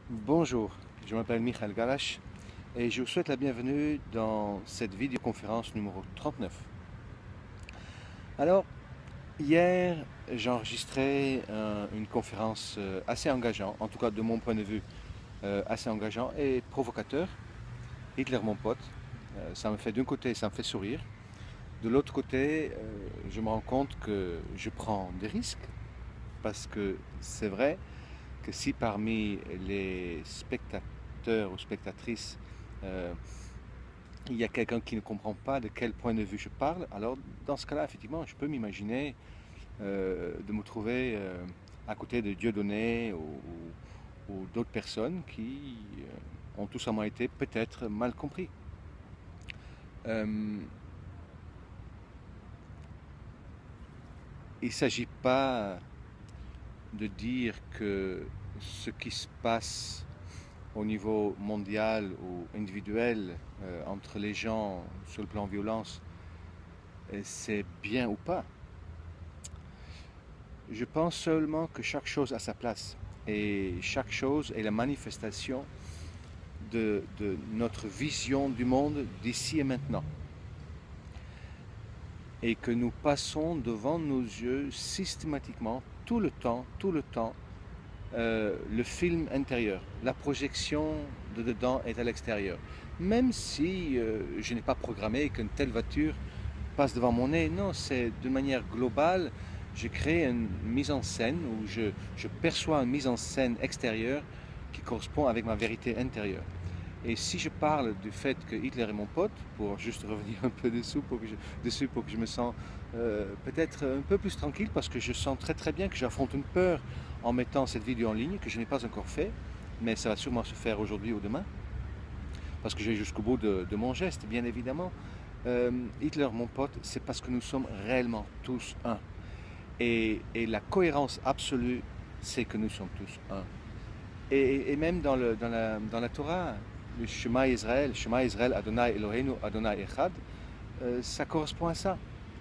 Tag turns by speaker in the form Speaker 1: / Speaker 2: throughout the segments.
Speaker 1: Bonjour, je m'appelle Michael Galash et je vous souhaite la bienvenue dans cette vidéoconférence numéro 39. Alors, hier, j'ai enregistré une conférence assez engageante, en tout cas de mon point de vue, assez engageant et provocateur. Hitler, mon pote, ça me fait d'un côté, ça me fait sourire. De l'autre côté, je me rends compte que je prends des risques parce que c'est vrai que si parmi les spectateurs ou spectatrices, euh, il y a quelqu'un qui ne comprend pas de quel point de vue je parle, alors dans ce cas-là, effectivement, je peux m'imaginer de me trouver à côté de Dieudonné ou d'autres personnes qui ont tout simplement été peut-être mal compris. Euh, il ne s'agit pas de dire que ce qui se passe au niveau mondial ou individuel entre les gens sur le plan violence, c'est bien ou pas. Je pense seulement que chaque chose a sa place et chaque chose est la manifestation de notre vision du monde d'ici et maintenant. Et que nous passons devant nos yeux systématiquement, tout le temps, le film intérieur. La projection de dedans est à l'extérieur. Même si je n'ai pas programmé qu'une telle voiture passe devant mon nez, non, c'est de manière globale, je crée une mise en scène où je perçois une mise en scène extérieure qui correspond avec ma vérité intérieure. Et si je parle du fait que Hitler est mon pote, pour juste revenir un peu dessus pour que je me sens peut-être un peu plus tranquille, parce que je sens très bien que j'affronte une peur en mettant cette vidéo en ligne, que je n'ai pas encore fait, mais ça va sûrement se faire aujourd'hui ou demain, parce que je vais jusqu'au bout de mon geste, bien évidemment. Hitler, mon pote, c'est parce que nous sommes réellement tous un. Et la cohérence absolue, c'est que nous sommes tous un. Et même dans la Torah, le Shema Israël, Adonai Eloheinu, Adonai Echad, ça correspond à ça.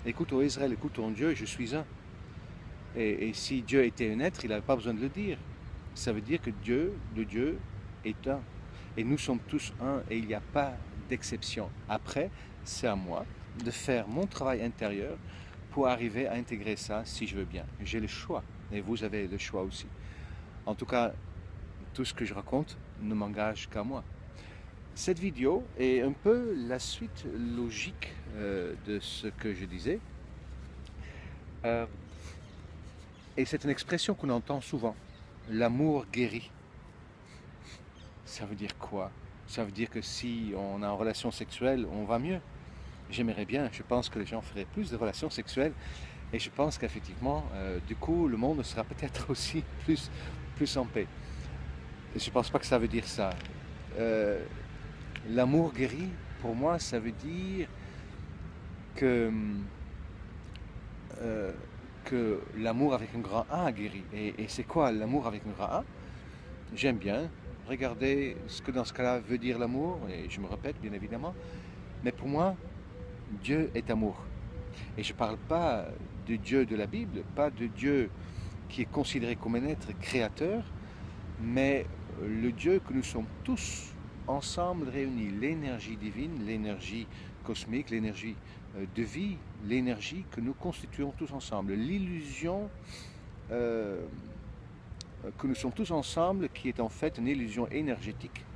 Speaker 1: Écoute, ô Israël, écoute ton Dieu, je suis un. Et si Dieu était un être, il n'avait pas besoin de le dire. Ça veut dire que le Dieu, est un. Et nous sommes tous un et il n'y a pas d'exception. Après, c'est à moi de faire mon travail intérieur pour arriver à intégrer ça si je veux bien. J'ai le choix et vous avez le choix aussi. En tout cas, tout ce que je raconte ne m'engage qu'à moi. Cette vidéo est un peu la suite logique de ce que je disais. Euh, et c'est une expression qu'on entend souvent. L'amour guérit. Ça veut dire quoi? Ça veut dire que si on a une relation sexuelle, on va mieux. J'aimerais bien, je pense que les gens feraient plus de relations sexuelles et je pense qu'effectivement, du coup, le monde sera peut-être aussi plus en paix. Je ne pense pas que ça veut dire ça. Euh, L'amour guérit, pour moi, ça veut dire que, euh, que l'amour avec un grand A guérit. Et c'est quoi l'amour avec un grand A? J'aime bien regarder ce que dans ce cas-là veut dire l'amour, et je me répète bien évidemment, mais pour moi, Dieu est amour. Et je ne parle pas de Dieu de la Bible, pas de Dieu qui est considéré comme un être créateur, mais le Dieu que nous sommes tous ensemble réunis, l'énergie divine, l'énergie cosmique, l'énergie de vie, l'énergie que nous constituons tous ensemble, l'illusion euh, que nous sommes tous ensemble, qui est en fait une illusion énergétique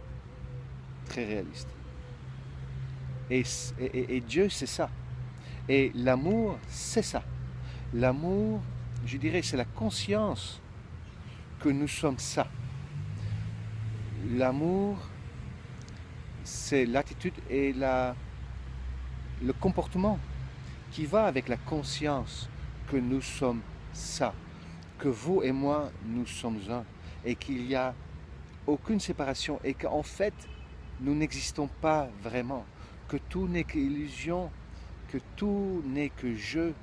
Speaker 1: très réaliste. Et Dieu, c'est ça. Et l'amour, c'est ça. L'amour, je dirais, c'est la conscience que nous sommes ça. L'amour, c'est l'attitude et le comportement qui va avec la conscience que nous sommes ça, que vous et moi, nous sommes un, et qu'il n'y a aucune séparation, et qu'en fait, nous n'existons pas vraiment, que tout n'est qu'illusion, que tout n'est que jeu,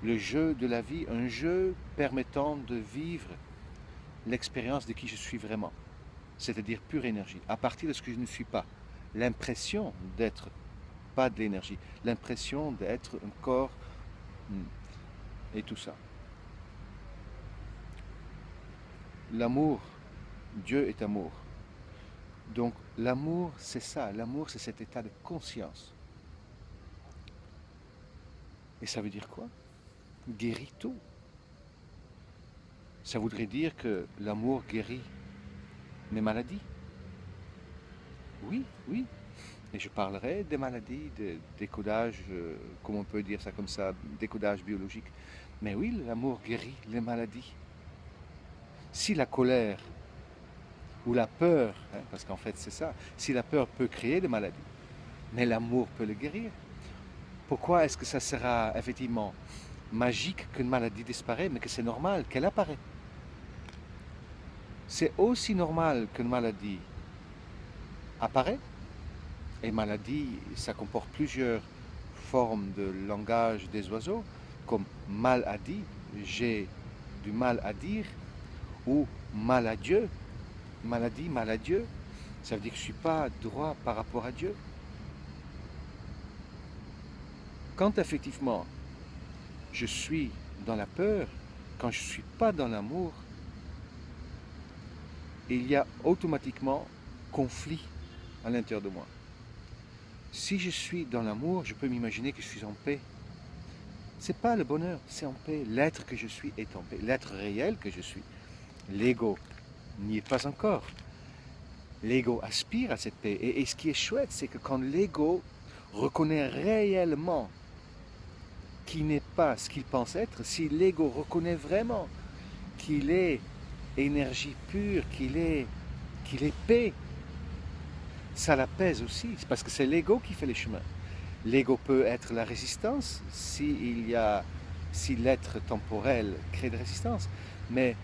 Speaker 1: le jeu de la vie, un jeu permettant de vivre l'expérience de qui je suis vraiment, c'est-à-dire pure énergie, à partir de ce que je ne suis pas, l'impression d'être pas de l'énergie, l'impression d'être un corps et tout ça. L'amour, Dieu est amour. Donc l'amour, c'est ça. L'amour, c'est cet état de conscience. Et ça veut dire quoi? Guérit tout. Ça voudrait dire que l'amour guérit mes maladies. Oui, oui. Et je parlerai des maladies, de décodage, comment on peut dire ça comme ça, décodage biologique. Mais oui, l'amour guérit les maladies. Si la colère ou la peur, hein, parce qu'en fait c'est ça, si la peur peut créer des maladies, mais l'amour peut le guérir, pourquoi est-ce que ça sera effectivement magique qu'une maladie disparaît, mais que c'est normal qu'elle apparaît? C'est aussi normal qu'une maladie apparaît, et maladie, ça comporte plusieurs formes de langage des oiseaux, comme mal à dire, j'ai du mal à dire, ou mal à Dieu, maladie, mal à Dieu, ça veut dire que je ne suis pas droit par rapport à Dieu. Quand effectivement je suis dans la peur, quand je ne suis pas dans l'amour, il y a automatiquement conflit à l'intérieur de moi. Si je suis dans l'amour, je peux m'imaginer que je suis en paix. C'est pas le bonheur, c'est en paix. L'être que je suis est en paix. L'être réel que je suis. L'ego n'y est pas encore. L'ego aspire à cette paix. Et ce qui est chouette, c'est que quand l'ego reconnaît réellement qu'il n'est pas ce qu'il pense être, si l'ego reconnaît vraiment qu'il est énergie pure, qu'il est paix, ça l'apaise aussi, parce que c'est l'ego qui fait les chemins. L'ego peut être la résistance si l'être temporel crée de résistance, mais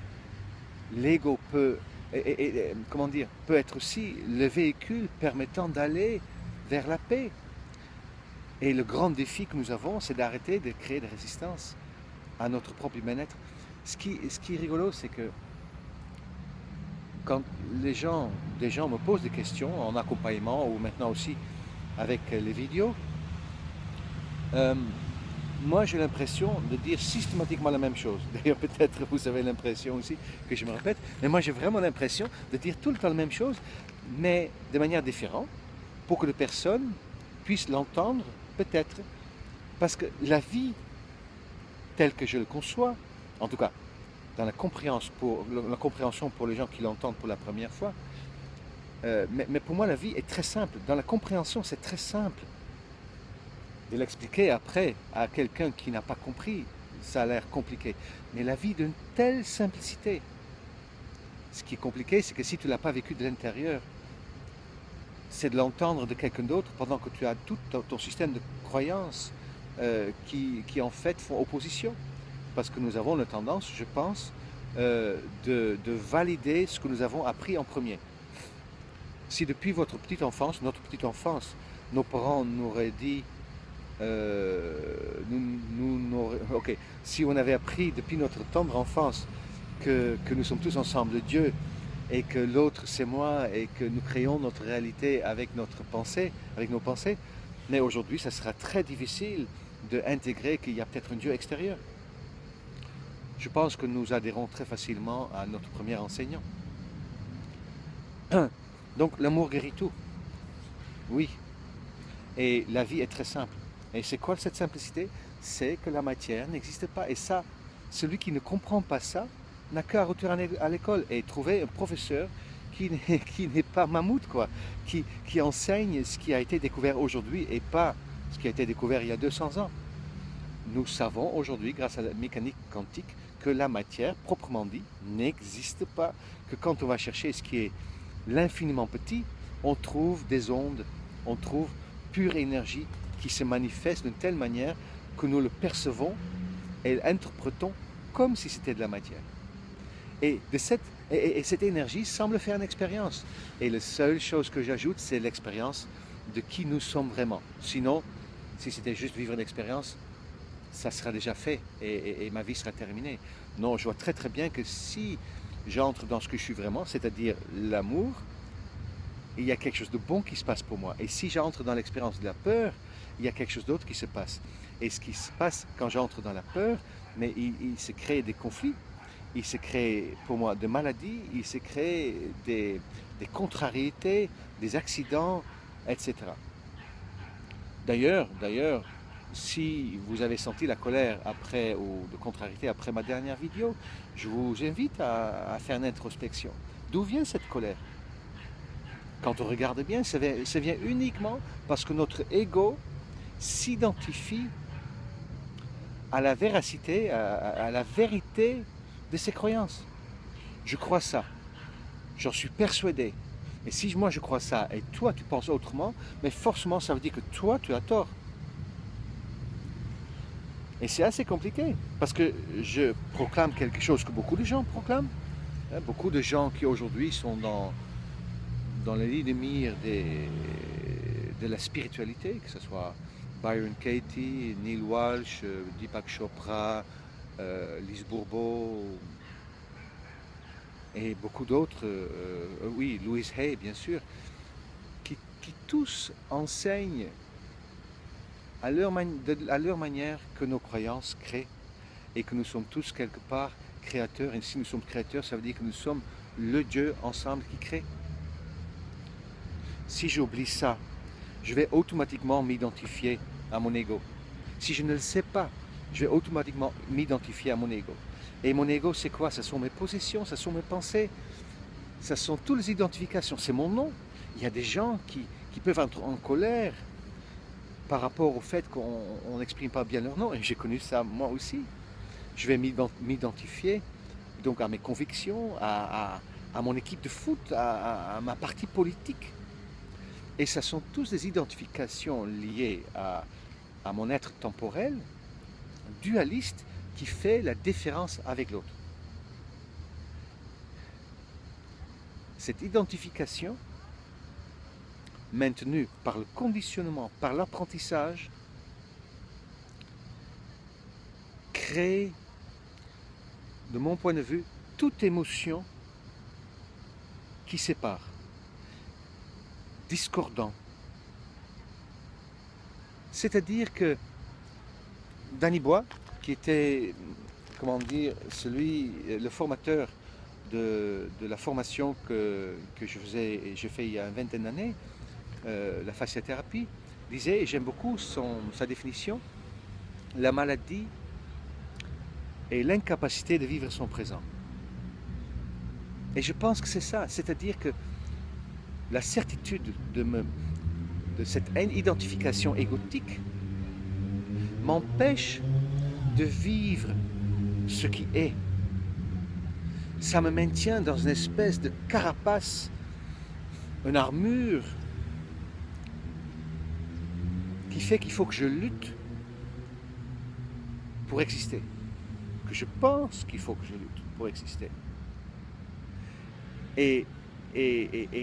Speaker 1: l'ego peut, comment dire, peut être aussi le véhicule permettant d'aller vers la paix. Et le grand défi que nous avons, c'est d'arrêter de créer de résistance à notre propre bien-être. Ce qui est rigolo, c'est que quand des gens me posent des questions en accompagnement ou maintenant aussi avec les vidéos, moi j'ai l'impression de dire systématiquement la même chose. D'ailleurs peut-être vous avez l'impression aussi que je me répète, mais moi j'ai vraiment l'impression de dire tout le temps la même chose, mais de manière différente, pour que les personnes puissent l'entendre peut-être. Parce que la vie telle que je le conçois, en tout cas dans la compréhension pour les gens qui l'entendent pour la première fois, mais pour moi la vie est très simple. Dans la compréhension c'est très simple. De l'expliquer après à quelqu'un qui n'a pas compris, ça a l'air compliqué. Mais la vie d'une telle simplicité. Ce qui est compliqué, c'est que si tu ne l'as pas vécu de l'intérieur, c'est de l'entendre de quelqu'un d'autre pendant que tu as tout ton système de croyances qui en fait font opposition. Parce que nous avons la tendance, je pense, de valider ce que nous avons appris en premier. Si depuis notre petite enfance, nos parents nous auraient dit ok, si on avait appris depuis notre tendre enfance que nous sommes tous ensemble de Dieu et que l'autre c'est moi et que nous créons notre réalité avec nos pensées, mais aujourd'hui ça sera très difficile d'intégrer qu'il y a peut-être un Dieu extérieur. Je pense que nous adhérons très facilement à notre premier enseignant. Donc l'amour guérit tout. Oui. Et la vie est très simple. Et c'est quoi cette simplicité? C'est que la matière n'existe pas. Et ça, celui qui ne comprend pas ça, n'a qu'à retourner à l'école et trouver un professeur qui n'est pas mammouth, quoi, qui enseigne ce qui a été découvert aujourd'hui et pas ce qui a été découvert il y a 200 ans. Nous savons aujourd'hui, grâce à la mécanique quantique, que la matière, proprement dit, n'existe pas. Que quand on va chercher ce qui est l'infiniment petit, on trouve des ondes, on trouve pure énergie qui se manifeste d'une telle manière que nous le percevons et l'interprétons comme si c'était de la matière. Et cette énergie semble faire une expérience. Et la seule chose que j'ajoute, c'est l'expérience de qui nous sommes vraiment. Sinon, si c'était juste vivre une expérience, ça sera déjà fait et ma vie sera terminée. Non, je vois très très bien que si j'entre dans ce que je suis vraiment, c'est-à-dire l'amour, il y a quelque chose de bon qui se passe pour moi. Et si j'entre dans l'expérience de la peur, il y a quelque chose d'autre qui se passe. Et ce qui se passe quand j'entre dans la peur, mais il se crée des conflits. il se crée pour moi des maladies, il se crée des contrariétés, des accidents, etc. D'ailleurs, si vous avez senti la colère après ou de contrariété après ma dernière vidéo, je vous invite à faire une introspection. D'où vient cette colère? Quand on regarde bien, ça vient uniquement parce que notre ego s'identifie à la véracité, à la vérité de ses croyances. Je crois ça, j'en suis persuadé. Et si moi je crois ça et toi tu penses autrement, mais forcément ça veut dire que toi tu as tort. Et c'est assez compliqué parce que je proclame quelque chose que beaucoup de gens proclament. Beaucoup de gens qui aujourd'hui sont dans les lignes de mire de la spiritualité, que ce soit Byron Katie, Neil Walsh, Deepak Chopra, Lise Bourbeau et beaucoup d'autres, oui, Louise Hay bien sûr, qui tous enseignent à leur manière que nos croyances créent et que nous sommes tous quelque part créateurs. Et si nous sommes créateurs, ça veut dire que nous sommes le Dieu ensemble qui crée. Si j'oublie ça, je vais automatiquement m'identifier à mon ego. Si je ne le sais pas, je vais automatiquement m'identifier à mon ego. Et mon ego, c'est quoi? Ce sont mes possessions, ce sont mes pensées, ce sont toutes les identifications, c'est mon nom. Il y a des gens qui peuvent être en colère par rapport au fait qu'on n'exprime pas bien leur nom, et j'ai connu ça moi aussi. Je vais m'identifier donc à mes convictions, à mon équipe de foot, à ma partie politique. Et ce sont tous des identifications liées à mon être temporel, dualiste, qui fait la différence avec l'autre. Cette identification, maintenue par le conditionnement, par l'apprentissage, crée, de mon point de vue, toute émotion qui sépare, discordant. C'est-à-dire que Danny Bois, qui était, comment dire, le formateur de la formation que j'ai fait il y a une vingtaine d'années, la fasciathérapie, disait, et j'aime beaucoup sa définition, la maladie est l'incapacité de vivre son présent. Et je pense que c'est ça, c'est-à-dire que la certitude de cette identification égotique m'empêche de vivre ce qui est. Ça me maintient dans une espèce de carapace, une armure qui fait qu'il faut que je lutte pour exister, que je pense qu'il faut que je lutte pour exister. Et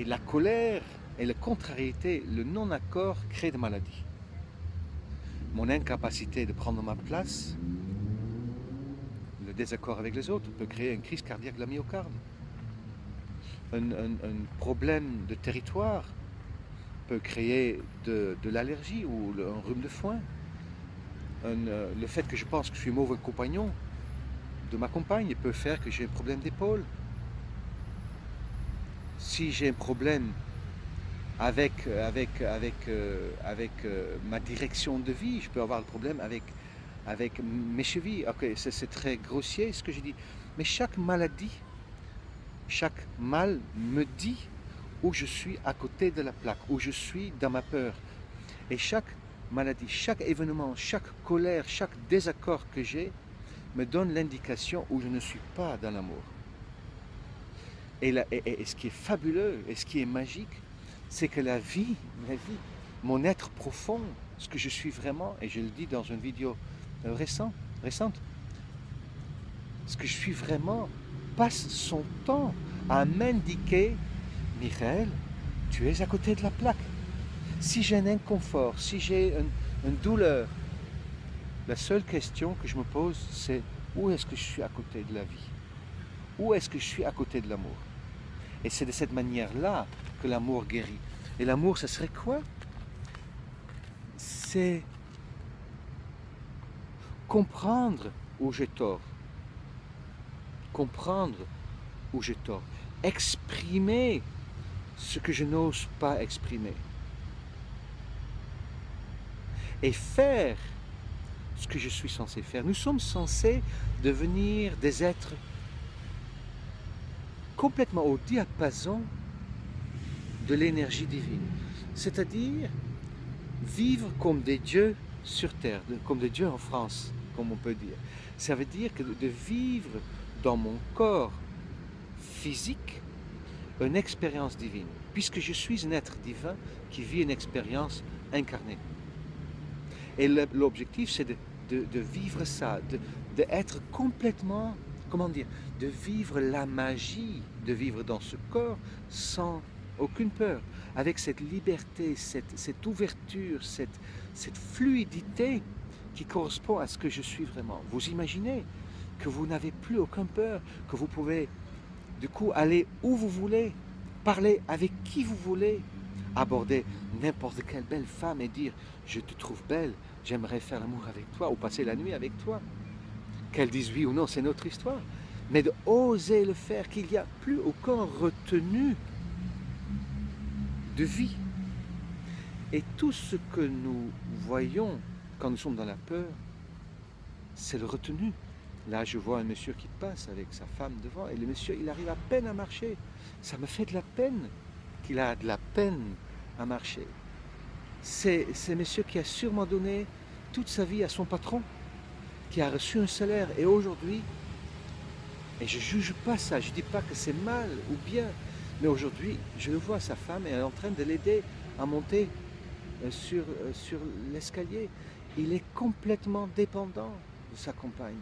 Speaker 1: la colère et la contrariété, le non-accord créent des maladies. Mon incapacité de prendre ma place, le désaccord avec les autres peut créer une crise cardiaque de la myocarde. Un problème de territoire peut créer de l'allergie ou un rhume de foin. Le fait que je pense que je suis un mauvais compagnon de ma compagne peut faire que j'ai un problème d'épaule. Si j'ai un problème avec ma direction de vie, je peux avoir le problème avec mes chevilles. Ok, c'est très grossier ce que je dis, mais chaque maladie, chaque mal me dit où je suis à côté de la plaque, où je suis dans ma peur. Et chaque maladie, chaque événement, chaque colère, chaque désaccord que j'ai me donne l'indication où je ne suis pas dans l'amour. Et ce qui est fabuleux et ce qui est magique, c'est que la vie, mon être profond, ce que je suis vraiment, et je le dis dans une vidéo récente, ce que je suis vraiment passe son temps à m'indiquer, Michael, tu es à côté de la plaque. Si j'ai un inconfort, si j'ai une douleur, la seule question que je me pose, c'est où est-ce que je suis à côté de la vie? Où est-ce que je suis à côté de l'amour? Et c'est de cette manière-là que l'amour guérit. Et l'amour, ce serait quoi? C'est comprendre où j'ai tort. comprendre où j'ai tort, exprimer ce que je n'ose pas exprimer et faire ce que je suis censé faire. Nous sommes censés devenir des êtres complètement au diapason de l'énergie divine, c'est-à-dire vivre comme des dieux sur terre, comme des dieux en France, comme on peut dire. Ça veut dire que de vivre dans mon corps physique une expérience divine, puisque je suis un être divin qui vit une expérience incarnée. Et l'objectif, c'est de vivre ça, d'être complètement, comment dire, de vivre la magie, de vivre dans ce corps sans aucune peur, avec cette liberté, cette ouverture, cette fluidité qui correspond à ce que je suis vraiment. Vous imaginez que vous n'avez plus aucune peur, que vous pouvez du coup aller où vous voulez, parler avec qui vous voulez, aborder n'importe quelle belle femme et dire « je te trouve belle, j'aimerais faire l'amour avec toi ou passer la nuit avec toi ». Qu'elle dise oui ou non, c'est notre histoire. Mais de oser le faire, qu'il n'y a plus aucun retenu de vie. Et tout ce que nous voyons quand nous sommes dans la peur, c'est le retenu. Là, je vois un monsieur qui passe avec sa femme devant, et le monsieur, il arrive à peine à marcher. Ça me fait de la peine qu'il a de la peine à marcher. C'est monsieur qui a sûrement donné toute sa vie à son patron, qui a reçu un salaire, et aujourd'hui, et je ne juge pas ça, je ne dis pas que c'est mal ou bien, mais aujourd'hui, je le vois, sa femme est en train de l'aider à monter sur l'escalier. Il est complètement dépendant de sa compagne.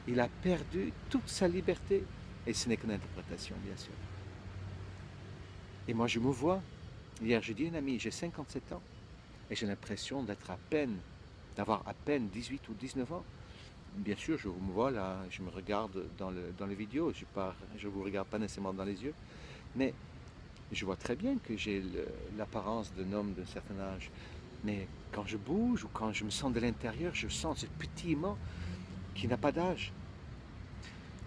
Speaker 1: Il a perdu toute sa liberté. Et ce n'est qu'une interprétation, bien sûr. Et moi, je me vois. Hier, j'ai dit à une amie, j'ai 57 ans. Et j'ai l'impression d'être d'avoir à peine 18 ou 19 ans. Bien sûr, je me vois là, je me regarde dans les vidéos. Je ne vous regarde pas nécessairement dans les yeux. Mais je vois très bien que j'ai l'apparence d'un homme d'un certain âge. Mais quand je bouge ou quand je me sens de l'intérieur, je sens ce pétillement qui n'a pas d'âge.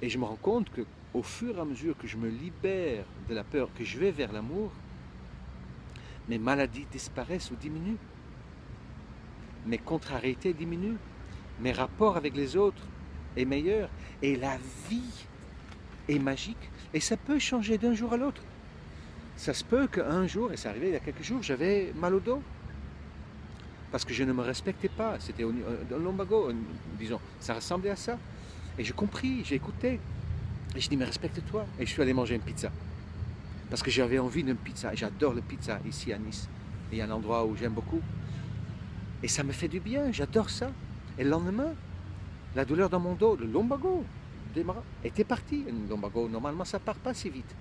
Speaker 1: Et je me rends compte qu'au fur et à mesure que je me libère de la peur, que je vais vers l'amour, mes maladies disparaissent ou diminuent. Mes contrariétés diminuent. Mes rapports avec les autres est meilleur. Et la vie est magique. Et ça peut changer d'un jour à l'autre. Ça se peut qu'un jour, et c'est arrivé il y a quelques jours, j'avais mal au dos. Parce que je ne me respectais pas. C'était un lumbago, disons. Ça ressemblait à ça. Et j'ai compris, j'ai écouté. Et je dis, mais respecte-toi. Et je suis allé manger une pizza. Parce que j'avais envie d'une pizza. Et j'adore la pizza ici à Nice. Et il y a un endroit où j'aime beaucoup. Et ça me fait du bien, j'adore ça. Et le lendemain, la douleur dans mon dos, le lumbago, était parti. Le lumbago, normalement, ça ne part pas si vite.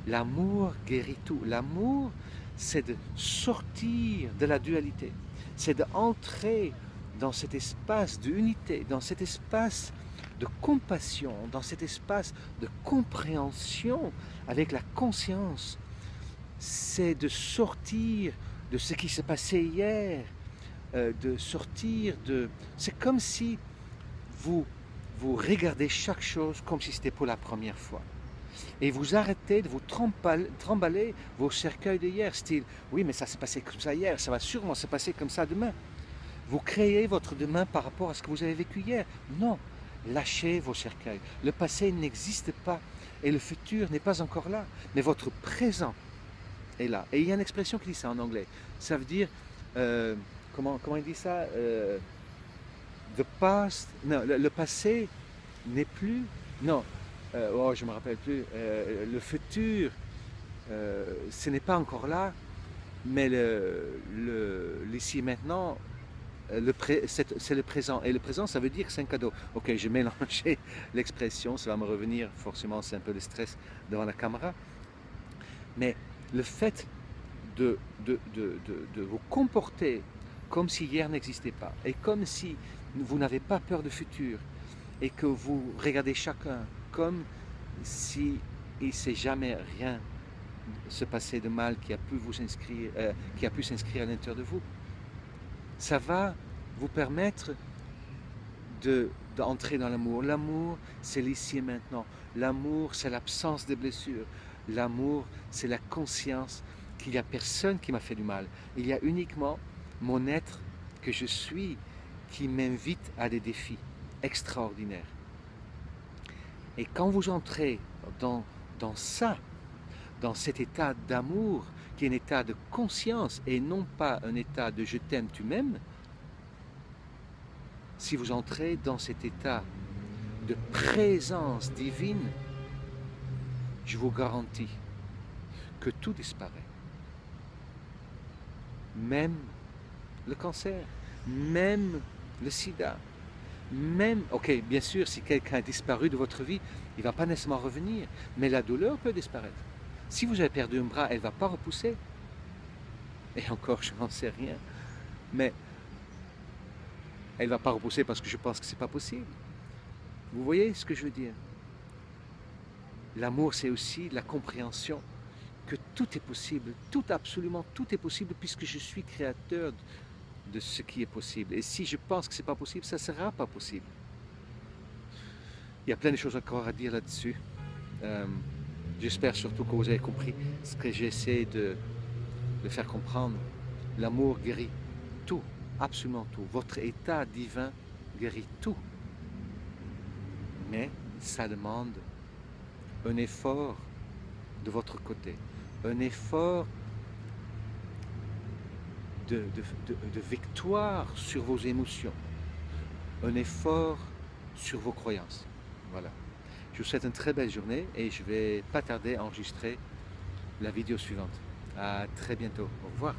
Speaker 1: L'amour guérit tout. L'amour, c'est de sortir de la dualité. C'est d'entrer dans cet espace d'unité, dans cet espace de compassion, dans cet espace de compréhension avec la conscience. C'est de sortir de ce qui s'est passé hier, de sortir de... C'est comme si vous regardez chaque chose comme si c'était pour la première fois. Et vous arrêtez de vous trimballer vos cercueils d'hier, style, oui mais ça s'est passé comme ça hier, ça va sûrement se passer comme ça demain. Vous créez votre demain par rapport à ce que vous avez vécu hier. Non, lâchez vos cercueils. Le passé n'existe pas et le futur n'est pas encore là, mais votre présent est là. Et il y a une expression qui dit ça en anglais. Ça veut dire, comment il dit ça the past, non, le passé n'est plus, non, je ne me rappelle plus, le futur, ce n'est pas encore là, mais l'ici et maintenant, c'est le présent. Et le présent, ça veut dire que c'est un cadeau. Ok, j'ai mélangé l'expression, ça va me revenir, forcément c'est un peu de stress devant la caméra, mais le fait de vous comporter comme si hier n'existait pas, et comme si vous n'avez pas peur du futur, et que vous regardez chacun comme si il ne s'est jamais rien se passer de mal qui a pu s'inscrire à l'intérieur de vous. Ça va vous permettre d'entrer dans l'amour. L'amour, c'est l'ici et maintenant. L'amour, c'est l'absence de blessures. L'amour, c'est la conscience qu'il n'y a personne qui m'a fait du mal. Il y a uniquement mon être que je suis qui m'invite à des défis extraordinaires. Et quand vous entrez dans ça, dans cet état d'amour, qui est un état de conscience et non pas un état de je t'aime, tu m'aimes, si vous entrez dans cet état de présence divine, je vous garantis que tout disparaît. Même le cancer, même le sida, même, ok, bien sûr, si quelqu'un a disparu de votre vie, il ne va pas nécessairement revenir, mais la douleur peut disparaître. Si vous avez perdu un bras, elle ne va pas repousser. Et encore, je n'en sais rien. Mais elle ne va pas repousser parce que je pense que ce n'est pas possible. Vous voyez ce que je veux dire? L'amour, c'est aussi la compréhension que tout est possible, tout, absolument tout est possible puisque je suis créateur de ce qui est possible. Et si je pense que ce n'est pas possible, ça ne sera pas possible. Il y a plein de choses encore à dire là-dessus. J'espère surtout que vous avez compris ce que j'essaie de faire comprendre. L'amour guérit tout, absolument tout. Votre état divin guérit tout. Mais ça demande un effort de votre côté, un effort de victoire sur vos émotions, un effort sur vos croyances. Voilà. Je vous souhaite une très belle journée et je vais pas tarder à enregistrer la vidéo suivante. À très bientôt. Au revoir.